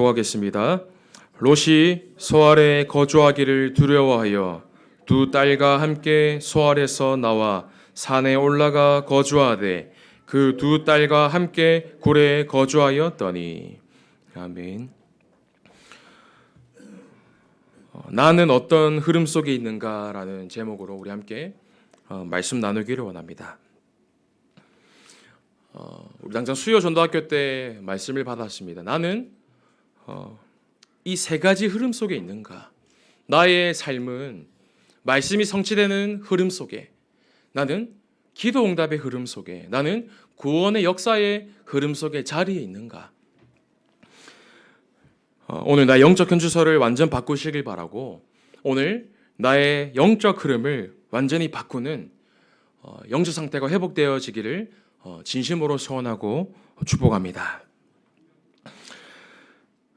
교독하겠습니다. 롯이 소알에 거주하기를 두려워하여 두 딸과 함께 소알에서 나와 산에 올라가 거주하되 그 두 딸과 함께 굴에 거주하였더니. 아멘. 나는 어떤 흐름 속에 있는가라는 제목으로 우리 함께 말씀 나누기를 원합니다. 우리 당장 수요 전도학교 때 말씀을 받았습니다. 나는 이 세 가지 흐름 속에 있는가? 나의 삶은 말씀이 성취되는 흐름 속에, 나는 기도 응답의 흐름 속에, 나는 구원의 역사의 흐름 속에 자리에 있는가? 오늘 나의 영적 현주소를 완전 바꾸시길 바라고, 오늘 나의 영적 흐름을 완전히 바꾸는 영적 상태가 회복되어지기를 진심으로 소원하고 축복합니다.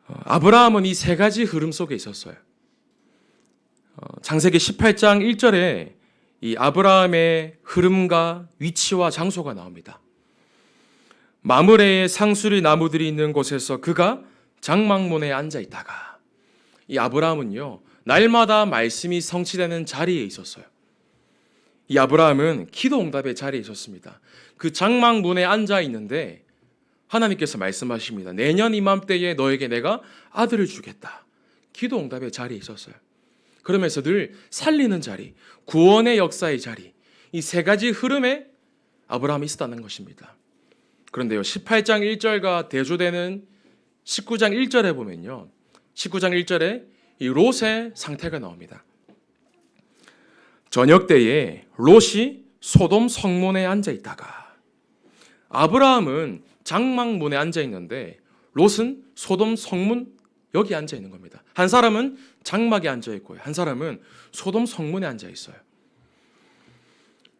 아브라함은 이 세 가지 흐름 속에 있었어요. 창세기 18장 1절에 이 아브라함의 흐름과 위치와 장소가 나옵니다. 마므레의 상수리 나무들이 있는 곳에서 그가 장막문에 앉아 있다가, 이 아브라함은요, 날마다 말씀이 성취되는 자리에 있었어요. 이 아브라함은 기도 응답의 자리에 있었습니다. 그 장막문에 앉아 있는데 하나님께서 말씀하십니다. 내년 이맘때에 너에게 내가 아들을 주겠다. 기도 응답의 자리에 있었어요. 그러면서 늘 살리는 자리, 구원의 역사의 자리, 이 세 가지 흐름에 아브라함이 있었다는 것입니다. 그런데요, 18장 1절과 대조되는 19장 1절에 보면요, 19장 1절에 이 롯의 상태가 나옵니다. 저녁 때에 롯이 소돔 성문에 앉아 있다가, 아브라함은 장막문에 앉아 있는데 롯은 소돔 성문 여기 앉아 있는 겁니다. 한 사람은 장막에 앉아 있고요, 한 사람은 소돔 성문에 앉아 있어요.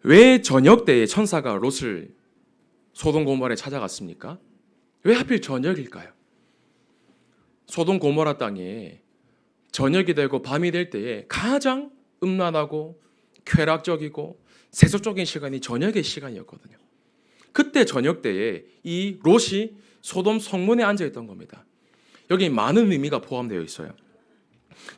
왜 저녁 때에 천사가 롯을 소돔 고모라에 찾아갔습니까? 왜 하필 저녁일까요? 소돔 고모라 땅에 저녁이 되고 밤이 될 때에 가장 음란하고 쾌락적이고 세속적인 시간이 저녁의 시간이었거든요. 그때 저녁 때에 이 롯이 소돔 성문에 앉아 있던 겁니다. 여기 많은 의미가 포함되어 있어요.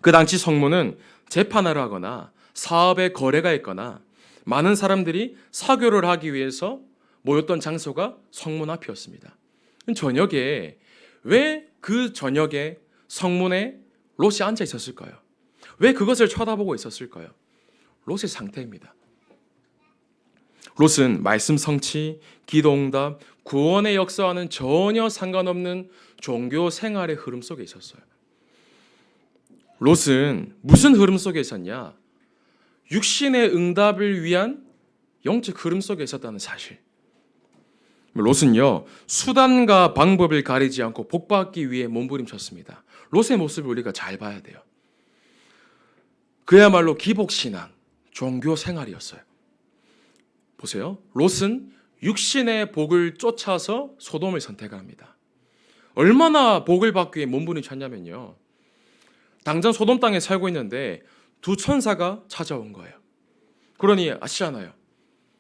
그 당시 성문은 재판을 하거나 사업의 거래가 있거나 많은 사람들이 사교를 하기 위해서 모였던 장소가 성문 앞이었습니다. 저녁에, 왜 그 저녁에 성문에 롯이 앉아 있었을까요? 왜 그것을 쳐다보고 있었을까요? 롯의 상태입니다. 롯은 말씀 성취, 기도 응답, 구원의 역사와는 전혀 상관없는 종교 생활의 흐름 속에 있었어요. 롯은 무슨 흐름 속에 있었냐? 육신의 응답을 위한 영적 흐름 속에 있었다는 사실. 롯은요, 수단과 방법을 가리지 않고 복받기 위해 몸부림쳤습니다. 롯의 모습을 우리가 잘 봐야 돼요. 그야말로 기복신앙, 종교 생활이었어요. 보세요. 롯은 육신의 복을 쫓아서 소돔을 선택합니다. 얼마나 복을 받기 위해 몸부림쳤냐면요, 당장 소돔 땅에 살고 있는데 두 천사가 찾아온 거예요. 그러니 아시잖아요.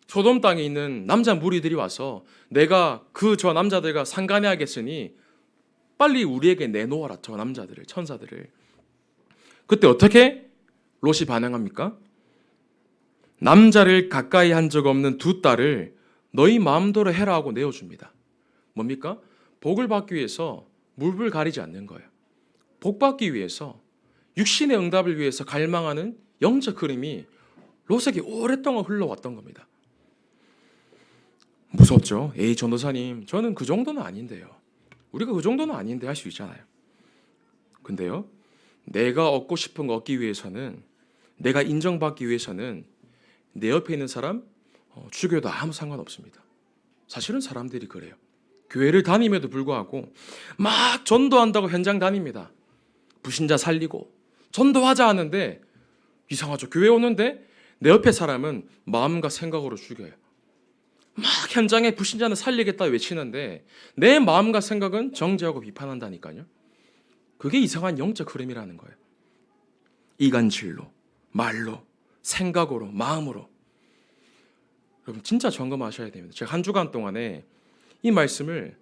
소돔 땅에 있는 남자 무리들이 와서 내가 그 저 남자들과 상간해야겠으니 빨리 우리에게 내놓아라, 저 남자들을, 천사들을. 그때 어떻게 롯이 반응합니까? 남자를 가까이 한 적 없는 두 딸을 너희 마음대로 해라 하고 내어줍니다. 뭡니까? 복을 받기 위해서 물불 가리지 않는 거예요. 복 받기 위해서, 육신의 응답을 위해서 갈망하는 영적 흐름이 롯에게 오랫동안 흘러왔던 겁니다. 무섭죠? 에이, 전도사님, 저는 그 정도는 아닌데요. 우리가 그 정도는 아닌데 할 수 있잖아요. 근데요, 내가 얻고 싶은 거 얻기 위해서는, 내가 인정받기 위해서는 내 옆에 있는 사람 죽여도 아무 상관없습니다. 사실은 사람들이 그래요. 교회를 다님에도 불구하고 막 전도한다고 현장 다닙니다. 불신자 살리고 전도하자 하는데 이상하죠. 교회 오는데 내 옆에 사람은 마음과 생각으로 죽여요. 막 현장에 불신자는 살리겠다 외치는데 내 마음과 생각은 정죄하고 비판한다니까요. 그게 이상한 영적 흐름이라는 거예요. 이간질로, 말로, 생각으로, 마음으로. 여러분 진짜 점검하셔야 됩니다. 제가 한 주간 동안에 이 말씀을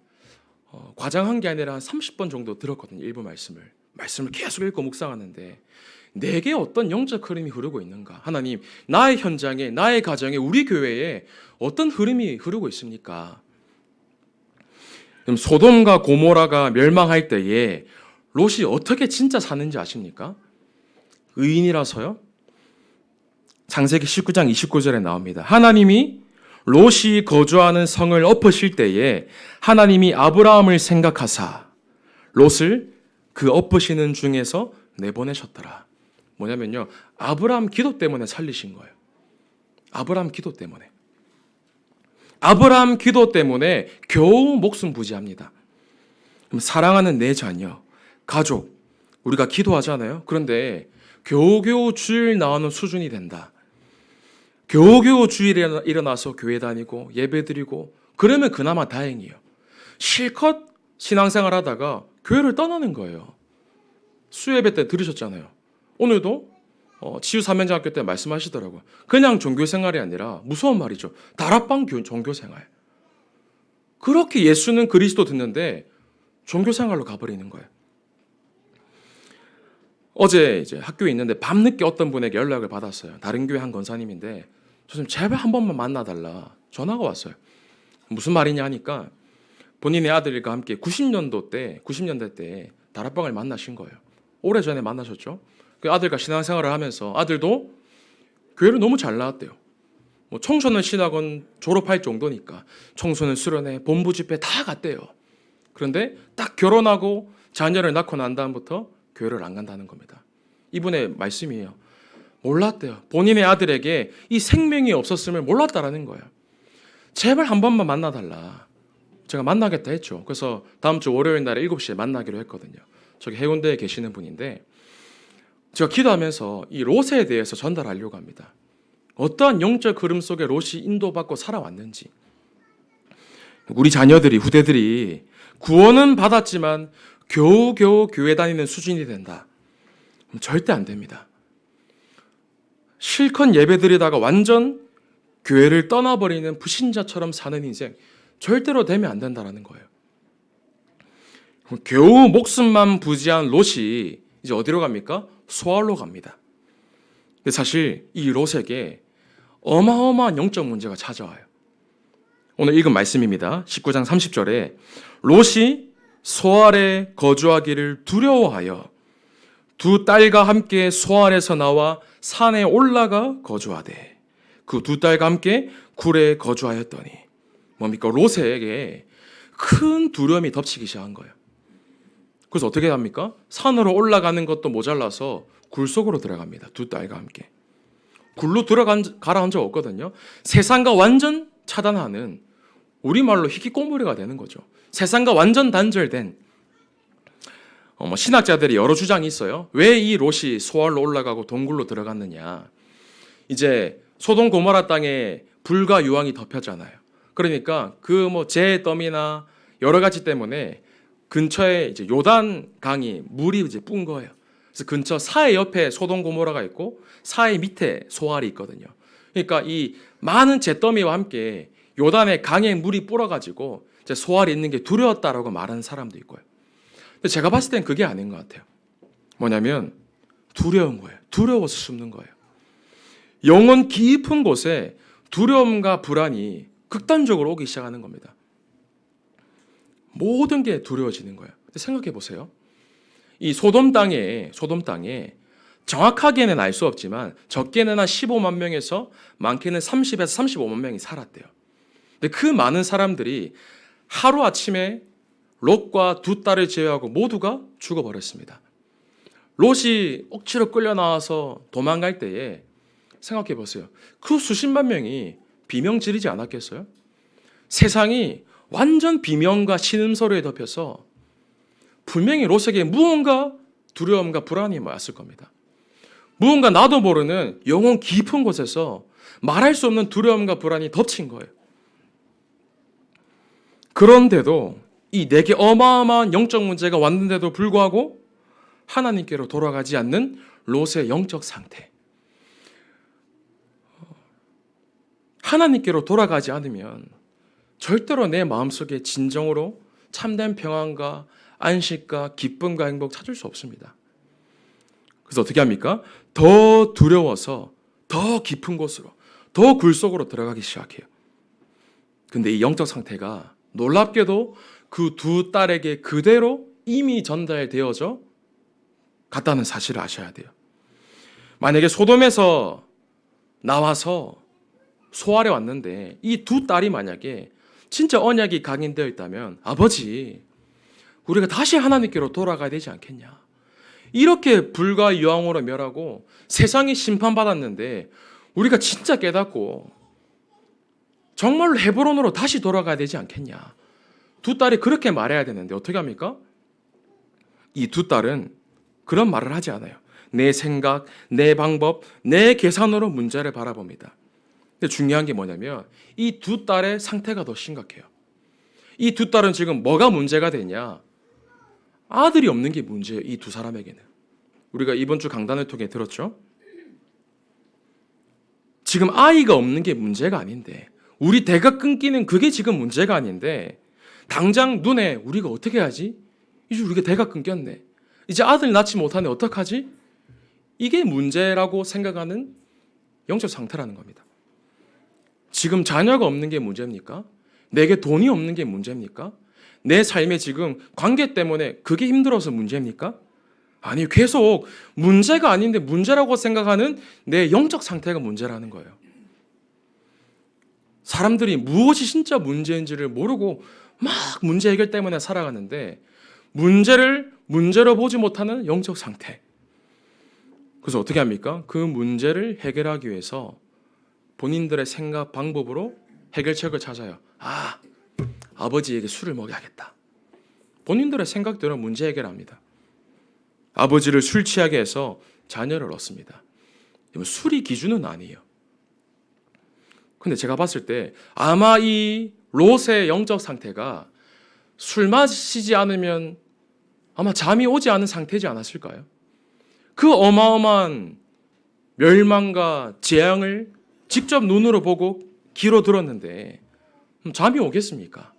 과장한 게 아니라 한 30번 정도 들었거든요. 일부 말씀을 계속 읽고 묵상하는데 내게 어떤 영적 흐름이 흐르고 있는가? 하나님, 나의 현장에, 나의 가정에, 우리 교회에 어떤 흐름이 흐르고 있습니까? 그럼 소돔과 고모라가 멸망할 때에 롯이 어떻게 진짜 사는지 아십니까? 의인이라서요? 창세기 19장 29절에 나옵니다. 하나님이 롯이 거주하는 성을 엎으실 때에 하나님이 아브라함을 생각하사 롯을 그 엎으시는 중에서 내보내셨더라. 뭐냐면요, 아브라함 기도 때문에 살리신 거예요. 아브라함 기도 때문에. 아브라함 기도 때문에 겨우 목숨 부지합니다. 그럼 사랑하는 내 자녀, 가족, 우리가 기도하잖아요. 그런데 겨우겨우 주일 나오는 수준이 된다. 겨우겨우 주일에 일어나서 교회 다니고 예배 드리고 그러면 그나마 다행이에요. 실컷 신앙생활 하다가 교회를 떠나는 거예요. 수예배 때 들으셨잖아요. 오늘도 치유사명장학교 때 말씀하시더라고요. 그냥 종교생활이 아니라 무서운 말이죠. 다락방 종교생활. 그렇게 예수는 그리스도 듣는데 종교생활로 가버리는 거예요. 어제 이제 학교에 있는데 밤늦게 어떤 분에게 연락을 받았어요. 다른 교회 한 권사님인데 저 좀 제발 한 번만 만나달라 전화가 왔어요. 무슨 말이냐 하니까 본인의 아들과 함께 90년대 때 다락방을 만나신 거예요. 오래전에 만나셨죠. 그 아들과 신앙생활을 하면서 아들도 교회를 너무 잘 나왔대요. 뭐 청소년 신학원 졸업할 정도니까 청소년 수련회, 본부 집회 다 갔대요. 그런데 딱 결혼하고 자녀를 낳고 난 다음부터 교회를 안 간다는 겁니다. 이분의 말씀이에요. 몰랐대요. 본인의 아들에게 이 생명이 없었음을 몰랐다라는 거예요. 제발 한 번만 만나달라. 제가 만나겠다 했죠. 그래서 다음 주 월요일 날에 7시에 만나기로 했거든요. 저기 해운대에 계시는 분인데 제가 기도하면서 이 롯에 대해서 전달하려고 합니다. 어떠한 영적 흐름 속에 롯이 인도받고 살아왔는지, 우리 자녀들이, 후대들이 구원은 받았지만 겨우겨우 교회 다니는 수준이 된다. 절대 안 됩니다. 실컷 예배드리다가 완전 교회를 떠나버리는 불신자처럼 사는 인생 절대로 되면 안 된다는 거예요. 겨우 목숨만 부지한 롯이 이제 어디로 갑니까? 소알로 갑니다. 근데 사실 이 롯에게 어마어마한 영적 문제가 찾아와요. 오늘 읽은 말씀입니다. 19장 30절에 롯이 소알에 거주하기를 두려워하여 두 딸과 함께 소알에서 나와 산에 올라가 거주하되 그 두 딸과 함께 굴에 거주하였더니 뭡니까? 롯에게 큰 두려움이 덮치기 시작한 거예요. 그래서 어떻게 합니까? 산으로 올라가는 것도 모자라서 굴 속으로 들어갑니다. 두 딸과 함께. 굴로 가라앉은 적 없거든요. 세상과 완전 차단하는 우리말로 희귀꼬물이가 되는 거죠. 세상과 완전 단절된 신학자들이 여러 주장이 있어요. 왜 이 롯이 소알로 올라가고 동굴로 들어갔느냐. 이제 소돔 고모라 땅에 불과 유황이 덮였잖아요. 그러니까 그 재더미나 여러 가지 때문에 근처에 이제 요단 강이 물이 이제 뿜은 거예요. 그래서 근처 사해 옆에 소돔 고모라가 있고 사해 밑에 소알이 있거든요. 그러니까 이 많은 잿더미와 함께 요단의 강에 물이 불어가지고 이제 소알이 있는 게 두려웠다라고 말하는 사람도 있고요. 근데 제가 봤을 땐 그게 아닌 것 같아요. 뭐냐면 두려운 거예요. 두려워서 숨는 거예요. 영혼 깊은 곳에 두려움과 불안이 극단적으로 오기 시작하는 겁니다. 모든 게 두려워지는 거예요. 생각해 보세요. 이 소돔 땅에 정확하게는 알 수 없지만 적게는 한 15만 명에서 많게는 30에서 35만 명이 살았대요. 근데 그 많은 사람들이 하루아침에 롯과 두 딸을 제외하고 모두가 죽어버렸습니다. 롯이 억지로 끌려 나와서 도망갈 때에 생각해 보세요. 그 수십만 명이 비명 지르지 않았겠어요? 세상이 완전 비명과 신음소리에 덮여서 분명히 롯에게 무언가 두려움과 불안이 왔을 겁니다. 무언가 나도 모르는 영혼 깊은 곳에서 말할 수 없는 두려움과 불안이 덮친 거예요. 그런데도 이 내게 어마어마한 영적 문제가 왔는데도 불구하고 하나님께로 돌아가지 않는 롯의 영적 상태. 하나님께로 돌아가지 않으면 절대로 내 마음속에 진정으로 참된 평안과 안식과 기쁨과 행복 찾을 수 없습니다. 그래서 어떻게 합니까? 더 두려워서 더 깊은 곳으로, 더 굴 속으로 들어가기 시작해요. 근데 이 영적 상태가 놀랍게도 그 두 딸에게 그대로 이미 전달되어져 갔다는 사실을 아셔야 돼요. 만약에 소돔에서 나와서 소알에 왔는데 이 두 딸이 만약에 진짜 언약이 각인되어 있다면 아버지, 우리가 다시 하나님께로 돌아가야 되지 않겠냐. 이렇게 불과 유황으로 멸하고 세상이 심판받았는데 우리가 진짜 깨닫고 정말로 헤브론으로 다시 돌아가야 되지 않겠냐. 두 딸이 그렇게 말해야 되는데 어떻게 합니까? 이 두 딸은 그런 말을 하지 않아요. 내 생각, 내 방법, 내 계산으로 문제를 바라봅니다. 근데 중요한 게 뭐냐면 이 두 딸의 상태가 더 심각해요. 이 두 딸은 지금 뭐가 문제가 되냐? 아들이 없는 게 문제예요. 이 두 사람에게는. 우리가 이번 주 강단을 통해 들었죠? 지금 아이가 없는 게 문제가 아닌데, 우리 대가 끊기는 그게 지금 문제가 아닌데, 당장 눈에 우리가 어떻게 하지? 이제 우리가 대가 끊겼네. 이제 아들 낳지 못하네. 어떡하지? 이게 문제라고 생각하는 영적 상태라는 겁니다. 지금 자녀가 없는 게 문제입니까? 내게 돈이 없는 게 문제입니까? 내 삶에 지금 관계 때문에 그게 힘들어서 문제입니까? 아니, 계속 문제가 아닌데 문제라고 생각하는 내 영적 상태가 문제라는 거예요. 사람들이 무엇이 진짜 문제인지를 모르고 막 문제 해결 때문에 살아가는데 문제를 문제로 보지 못하는 영적 상태. 그래서 어떻게 합니까? 그 문제를 해결하기 위해서 본인들의 생각 방법으로 해결책을 찾아요. 아버지에게 술을 먹여야겠다. 본인들의 생각대로 문제 해결합니다. 아버지를 술 취하게 해서 자녀를 얻습니다. 술이 기준은 아니에요. 근데 제가 봤을 때 아마 이 롯의 영적 상태가 술 마시지 않으면 아마 잠이 오지 않은 상태지 않았을까요? 그 어마어마한 멸망과 재앙을 직접 눈으로 보고 귀로 들었는데 잠이 오겠습니까?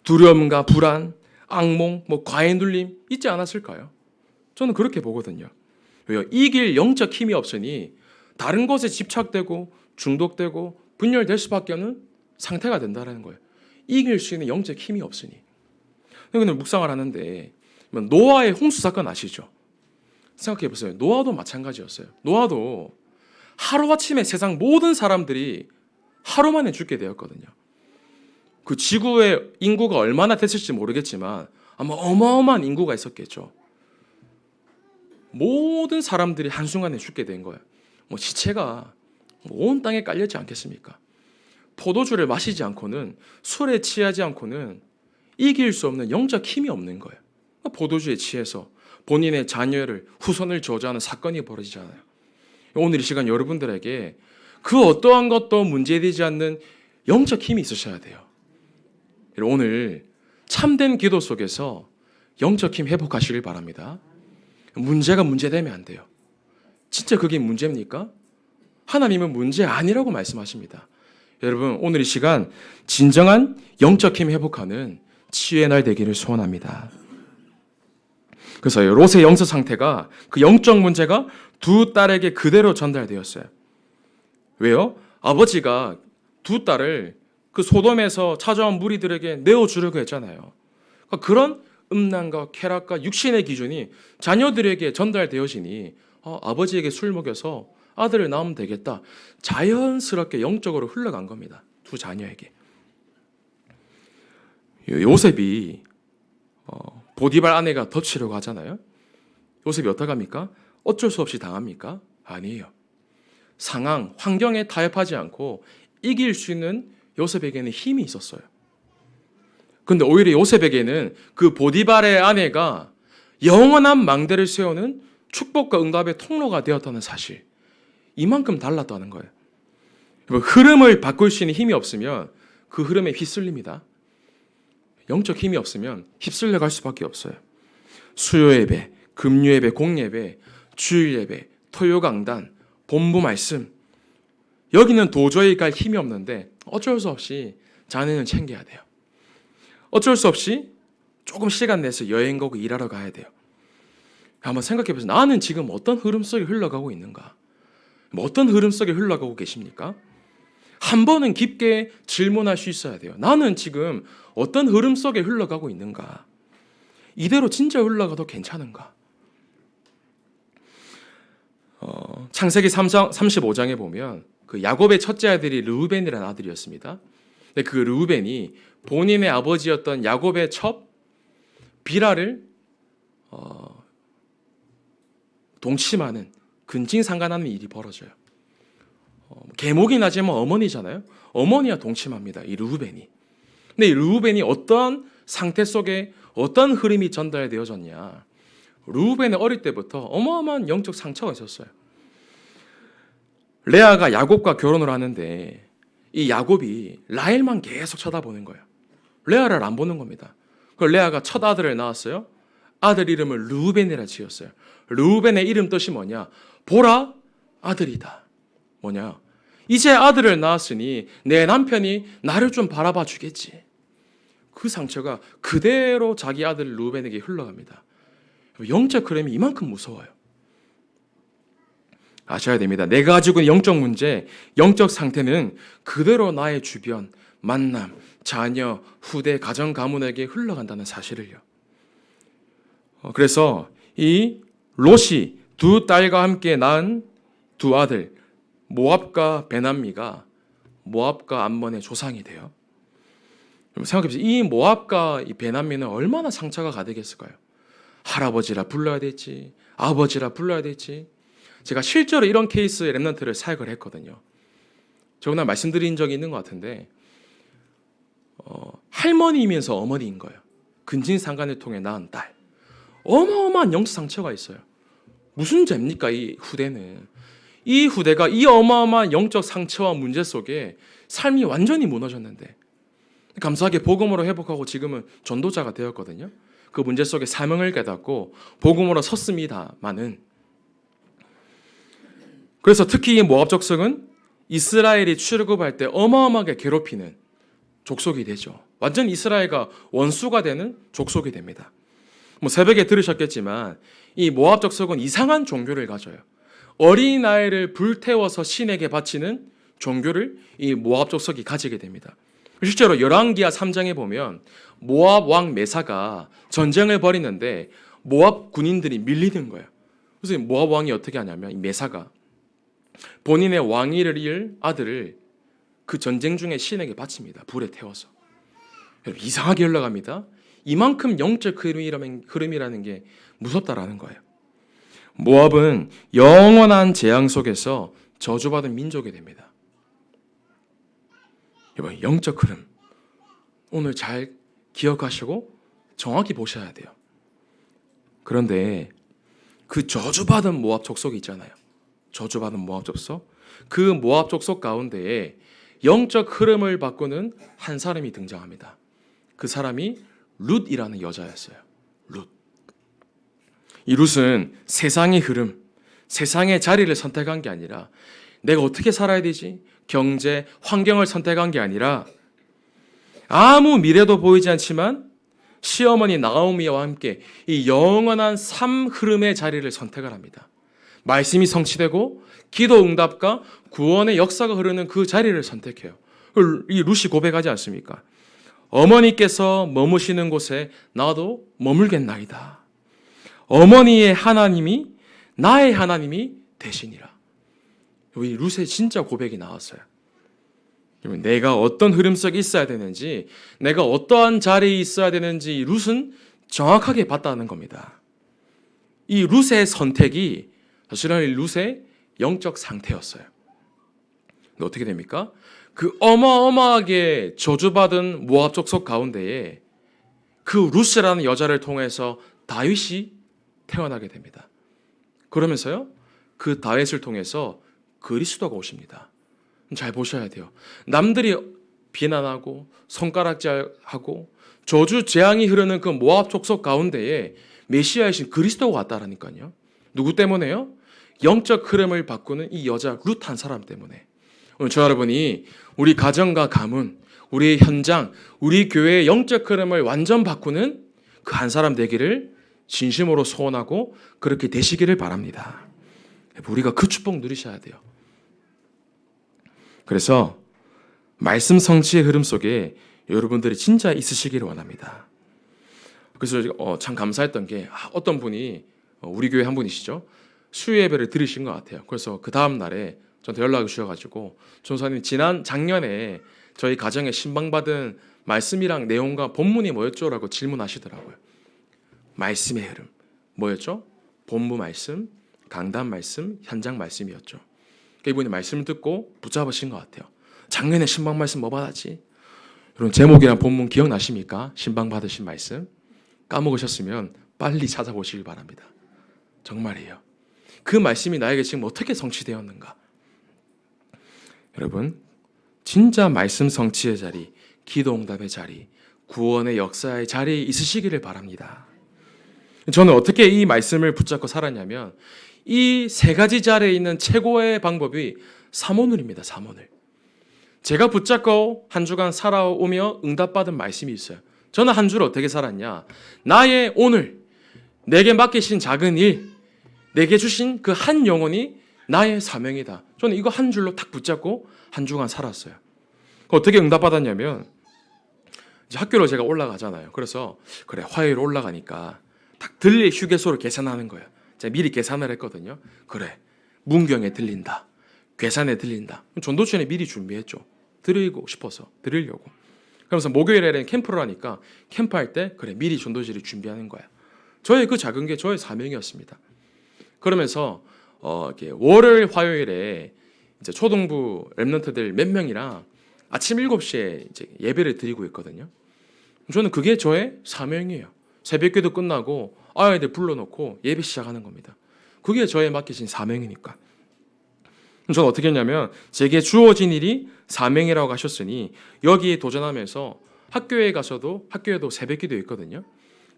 두려움과 불안, 악몽, 과잉 눌림 있지 않았을까요? 저는 그렇게 보거든요. 왜요? 이길 영적 힘이 없으니 다른 것에 집착되고 중독되고 분열될 수밖에 없는 상태가 된다는 거예요. 이길 수 있는 영적 힘이 없으니. 근데 묵상을 하는데 노아의 홍수 사건 아시죠? 생각해 보세요. 노아도 마찬가지였어요. 노아도 하루아침에 세상 모든 사람들이 하루 만에 죽게 되었거든요. 그 지구의 인구가 얼마나 됐을지 모르겠지만 아마 어마어마한 인구가 있었겠죠. 모든 사람들이 한순간에 죽게 된 거예요. 시체가 온 땅에 깔렸지 않겠습니까? 포도주를 마시지 않고는, 술에 취하지 않고는 이길 수 없는 영적 힘이 없는 거예요. 포도주에 취해서 본인의 자녀를, 후손을 저주하는 사건이 벌어지잖아요. 오늘 이 시간 여러분들에게 그 어떠한 것도 문제되지 않는 영적 힘이 있으셔야 돼요. 오늘 참된 기도 속에서 영적 힘 회복하시길 바랍니다. 문제가 문제되면 안 돼요. 진짜 그게 문제입니까? 하나님은 문제 아니라고 말씀하십니다. 여러분, 오늘 이 시간 진정한 영적 힘 회복하는 치유의 날 되기를 소원합니다. 그래서 롯의 영적 상태가, 그 영적 문제가 두 딸에게 그대로 전달되었어요. 왜요? 아버지가 두 딸을 그 소돔에서 찾아온 무리들에게 내어주려고 했잖아요. 그러니까 그런 음란과 쾌락과 육신의 기준이 자녀들에게 전달되어지니 아버지에게 술 먹여서 아들을 낳으면 되겠다. 자연스럽게 영적으로 흘러간 겁니다. 두 자녀에게. 요셉이 보디발 아내가 덮치려고 하잖아요. 요셉이 어떡합니까? 어쩔 수 없이 당합니까? 아니에요. 상황, 환경에 타협하지 않고 이길 수 있는 요셉에게는 힘이 있었어요. 근데 오히려 요셉에게는 그 보디발의 아내가 영원한 망대를 세우는 축복과 응답의 통로가 되었다는 사실, 이만큼 달랐다는 거예요. 흐름을 바꿀 수 있는 힘이 없으면 그 흐름에 휩쓸립니다. 영적 힘이 없으면 휩쓸려 갈 수밖에 없어요. 수요 예배, 금요 예배, 공예배, 주일 예배, 토요 강단, 본부 말씀, 여기는 도저히 갈 힘이 없는데 어쩔 수 없이 자녀는 챙겨야 돼요. 어쩔 수 없이 조금 시간 내서 여행 가고 일하러 가야 돼요. 한번 생각해 보세요. 나는 지금 어떤 흐름 속에 흘러가고 있는가? 어떤 흐름 속에 흘러가고 계십니까? 한 번은 깊게 질문할 수 있어야 돼요. 나는 지금 어떤 흐름 속에 흘러가고 있는가? 이대로 진짜 흘러가도 괜찮은가? 창세기 35장에 보면 그 야곱의 첫째 아들이 르우벤이라는 아들이었습니다. 근데 그 르우벤이 본인의 아버지였던 야곱의 첩 비라를 동침하는 근친상간하는 일이 벌어져요. 계목이 나지만 어머니잖아요. 어머니와 동침합니다. 이 르우벤이. 근데 이 르우벤이 어떠한 상태 속에 어떤 흐름이 전달되어졌냐? 르우벤의 어릴 때부터 어마어마한 영적 상처가 있었어요. 레아가 야곱과 결혼을 하는데 이 야곱이 라헬만 계속 쳐다보는 거예요. 레아를 안 보는 겁니다. 그래서 레아가 첫 아들을 낳았어요. 아들 이름을 르우벤이라 지었어요. 르우벤의 이름 뜻이 뭐냐? 보라, 아들이다. 뭐냐? 이제 아들을 낳았으니 내 남편이 나를 좀 바라봐 주겠지. 그 상처가 그대로 자기 아들 르우벤에게 흘러갑니다. 영적 흐름이 이만큼 무서워요. 아셔야 됩니다. 내가 가지고 있는 영적 문제, 영적 상태는 그대로 나의 주변, 만남, 자녀, 후대, 가정, 가문에게 흘러간다는 사실을요. 그래서 이 롯이 두 딸과 함께 낳은 두 아들 모압과 베남미가 모압과 암몬의 조상이 돼요. 생각해보세요. 이 모압과 이 베남미는 얼마나 상처가 가득했을까요? 할아버지라 불러야 될지 아버지라 불러야 될지. 제가 실제로 이런 케이스의 렘넌트를 사역을 했거든요. 저번에 말씀드린 적이 있는 것 같은데 할머니이면서 어머니인 거예요. 근친상간을 통해 낳은 딸. 어마어마한 영적 상처가 있어요. 무슨 죄입니까 이 후대는. 이 후대가 이 어마어마한 영적 상처와 문제 속에 삶이 완전히 무너졌는데 감사하게 복음으로 회복하고 지금은 전도자가 되었거든요. 그 문제 속에 사명을 깨닫고 복음으로 섰습니다마는 그래서 특히 이 모압 족속은 이스라엘이 출애굽할 때 어마어마하게 괴롭히는 족속이 되죠. 완전 이스라엘과 원수가 되는 족속이 됩니다. 새벽에 들으셨겠지만 이 모압 족속은 이상한 종교를 가져요. 어린아이를 불태워서 신에게 바치는 종교를 이 모압 족속이 가지게 됩니다. 실제로 열왕기하 3장에 보면 모압 왕 메사가 전쟁을 벌이는데 모압 군인들이 밀리는 거예요. 그래서 모압 왕이 어떻게 하냐면 이 메사가 본인의 왕위를 이을 아들을 그 전쟁 중에 신에게 바칩니다. 불에 태워서. 이상하게 흘러갑니다. 이만큼 영적 흐름이라는 게 무섭다라는 거예요. 모압은 영원한 재앙 속에서 저주받은 민족이 됩니다. 여러분, 영적 흐름 오늘 잘 기억하시고 정확히 보셔야 돼요. 그런데 그 저주받은 모압 족속이 있잖아요. 저주받은 모압 족속. 그 모압 족속 가운데에 영적 흐름을 바꾸는 한 사람이 등장합니다. 그 사람이 룻이라는 여자였어요. 룻. 이 룻은 세상의 흐름, 세상의 자리를 선택한 게 아니라 내가 어떻게 살아야 되지? 경제, 환경을 선택한 게 아니라 아무 미래도 보이지 않지만 시어머니 나오미와 함께 이 영원한 삶 흐름의 자리를 선택을 합니다. 말씀이 성취되고 기도 응답과 구원의 역사가 흐르는 그 자리를 선택해요. 이 룻이 고백하지 않습니까? 어머니께서 머무시는 곳에 나도 머물겠나이다. 어머니의 하나님이 나의 하나님이 되시니라. 이 룻의 진짜 고백이 나왔어요. 내가 어떤 흐름 속에 있어야 되는지, 내가 어떠한 자리에 있어야 되는지 룻은 정확하게 봤다는 겁니다. 이 룻의 선택이 사실은 룻의 영적 상태였어요. 근데 어떻게 됩니까? 그 어마어마하게 저주받은 모압 족속 가운데에 그 룻이라는 여자를 통해서 다윗이 태어나게 됩니다. 그러면서요, 그 다윗을 통해서 그리스도가 오십니다. 잘 보셔야 돼요. 남들이 비난하고 손가락질하고 저주 재앙이 흐르는 그 모압 족속 가운데에 메시아이신 그리스도가 왔다라니까요. 누구 때문에요? 영적 흐름을 바꾸는 이 여자 룻 한 사람 때문에. 오늘 저 여러분이 우리 가정과 가문, 우리의 현장, 우리 교회의 영적 흐름을 완전 바꾸는 그 한 사람 되기를 진심으로 소원하고 그렇게 되시기를 바랍니다. 우리가 그 축복 누리셔야 돼요. 그래서 말씀 성취의 흐름 속에 여러분들이 진짜 있으시기를 원합니다. 그래서 참 감사했던 게 어떤 분이 우리 교회 한 분이시죠. 수요 예배를 들으신 것 같아요. 그래서 그 다음 날에 저한테 연락을 주셔가지고 전사님 작년에 저희 가정에 신방받은 말씀이랑 내용과 본문이 뭐였죠? 라고 질문하시더라고요. 말씀의 흐름 뭐였죠? 본문 말씀, 강단 말씀, 현장 말씀이었죠. 이분이 말씀을 듣고 붙잡으신 것 같아요. 작년에 신방 말씀 뭐 받았지? 여러분 제목이랑 본문 기억나십니까? 신방 받으신 말씀 까먹으셨으면 빨리 찾아보시기 바랍니다. 정말이에요. 그 말씀이 나에게 지금 어떻게 성취되었는가? 여러분 진짜 말씀 성취의 자리, 기도 응답의 자리, 구원의 역사의 자리에 있으시기를 바랍니다. 저는 어떻게 이 말씀을 붙잡고 살았냐면 이 세 가지 자리에 있는 최고의 방법이 삼오늘입니다. 삼오늘. 제가 붙잡고 한 주간 살아오며 응답받은 말씀이 있어요. 저는 한 주를 어떻게 살았냐? 나의 오늘, 내게 맡기신 작은 일, 내게 주신 그 한 영혼이 나의 사명이다. 저는 이거 한 줄로 딱 붙잡고 한 주간 살았어요. 어떻게 응답받았냐면 이제 학교로 제가 올라가잖아요. 그래서 그래 화요일 올라가니까 딱 들릴 휴게소를 계산하는 거예요. 제가 미리 계산을 했거든요. 그래 문경에 들린다, 괴산에 들린다. 전도전에 미리 준비했죠. 드리고 싶어서 드리려고. 그러면서 목요일에는 캠프를 하니까 캠프할 때 그래 미리 전도지를 준비하는 거야. 저의 그 작은 게 저의 사명이었습니다. 그러면서 이렇게 월요일 화요일에 이제 초등부 랩런트들 몇 명이랑 아침 7시에 이제 예배를 드리고 있거든요. 저는 그게 저의 사명이에요. 새벽기도 끝나고 아이들 불러놓고 예배 시작하는 겁니다. 그게 저의 맡기신 사명이니까. 저는 어떻게 했냐면 제게 주어진 일이 사명이라고 하셨으니 여기에 도전하면서 학교에 가서도 학교에도 새벽기도 있거든요.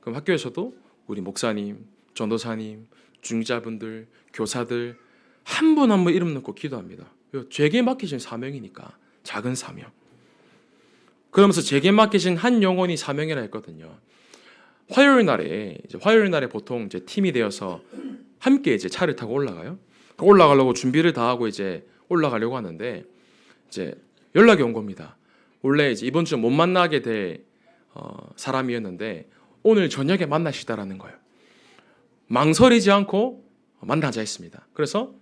그럼 학교에서도 우리 목사님, 전도사님, 중자분들, 교사들 한 분 한 분 이름 넣고 기도합니다. 제게 맡기신 사명이니까 작은 사명. 그러면서 제게 맡기신 한 영혼이 사명이라 했거든요. 화요일 날에 보통 이제 팀이 되어서 함께 이제 차를 타고 올라가요. 올라가려고 준비를 다 하고 이제 올라가려고 하는데 이제 연락이 온 겁니다. 원래 이제 이번 주 못 만나게 될 사람이었는데 오늘 저녁에 만나시다라는 거예요. 망설이지 않고 만나자 했습니다. 그래서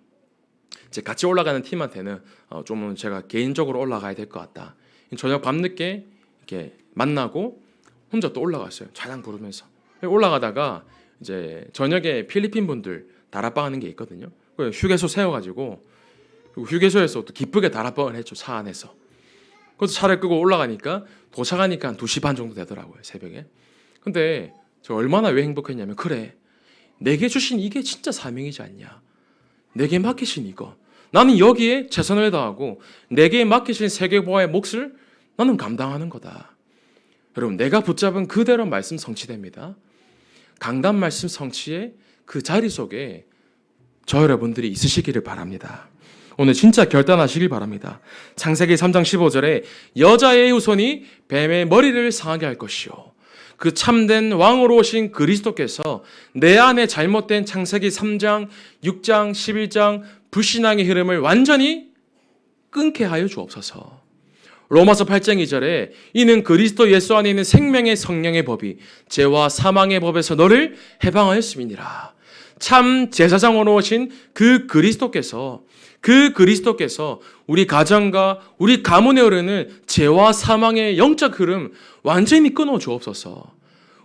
이제 같이 올라가는 팀한테는 좀 제가 개인적으로 올라가야 될 것 같다. 저녁 밤늦게 이렇게 만나고 혼자 또 올라갔어요. 찬양 부르면서 올라가다가 이제 저녁에 필리핀 분들 다락방 하는 게 있거든요. 휴게소 세워가지고 휴게소에서 또 기쁘게 다락방을 했죠. 차 안에서. 그래서 차를 끄고 올라가니까 도착하니까 한 2시 반 정도 되더라고요. 새벽에. 근데 저 얼마나 왜 행복했냐면 그래 내게 주신 이게 진짜 사명이지 않냐. 내게 맡기신 이거. 나는 여기에 최선을 다하고 내게 맡기신 세계보화의 몫을 나는 감당하는 거다. 여러분 내가 붙잡은 그대로 말씀 성취됩니다. 강단 말씀 성취의 그 자리 속에 저 여러분들이 있으시기를 바랍니다. 오늘 진짜 결단하시길 바랍니다. 창세기 3장 15절에 여자의 후손이 뱀의 머리를 상하게 할 것이요. 그 참된 왕으로 오신 그리스도께서 내 안에 잘못된 창세기 3장, 6장, 11장 불신앙의 흐름을 완전히 끊게 하여 주옵소서. 로마서 8장 2절에 이는 그리스도 예수 안에 있는 생명의 성령의 법이 죄와 사망의 법에서 너를 해방하였음이니라. 참 제사장으로 오신 그 그리스도께서 우리 가정과 우리 가문에 흐르는 죄와 사망의 영적 흐름 완전히 끊어 주옵소서.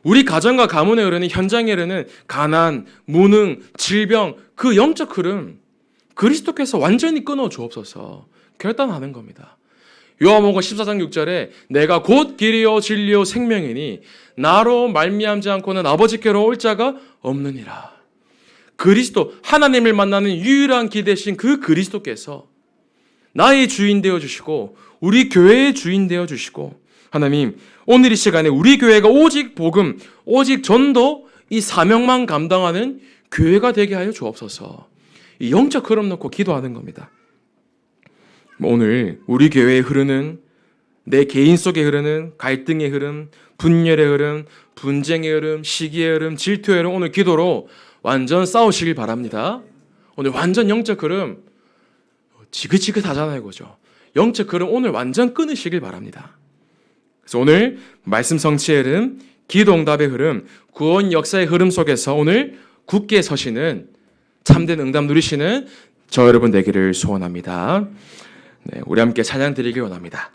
우리 가정과 가문에 흐르는 현장에 흐르는 가난, 무능, 질병 그 영적 흐름 그리스도께서 완전히 끊어 주옵소서. 결단하는 겁니다. 요한복음 14장 6절에 내가 곧 길이요 진리요 생명이니 나로 말미암지 않고는 아버지께로 올 자가 없느니라. 그리스도 하나님을 만나는 유일한 길 되신 그 그리스도께서 나의 주인 되어 주시고 우리 교회의 주인 되어 주시고 하나님 오늘 이 시간에 우리 교회가 오직 복음, 오직 전도 이 사명만 감당하는 교회가 되게 하여 주옵소서. 이 영적 흐름 놓고 기도하는 겁니다. 오늘 우리 교회에 흐르는 내 개인 속에 흐르는 갈등의 흐름, 분열의 흐름, 분쟁의 흐름, 시기의 흐름, 질투의 흐름 오늘 기도로 완전 싸우시길 바랍니다. 오늘 완전 영적 흐름 지긋지긋하잖아요, 그죠? 영적 흐름 오늘 완전 끊으시길 바랍니다. 그래서 오늘 말씀 성취의 흐름, 기도 응답의 흐름, 구원 역사의 흐름 속에서 오늘 굳게 서시는 참된 응답 누리시는 저 여러분 되기를 소원합니다. 네, 우리 함께 찬양 드리길 원합니다.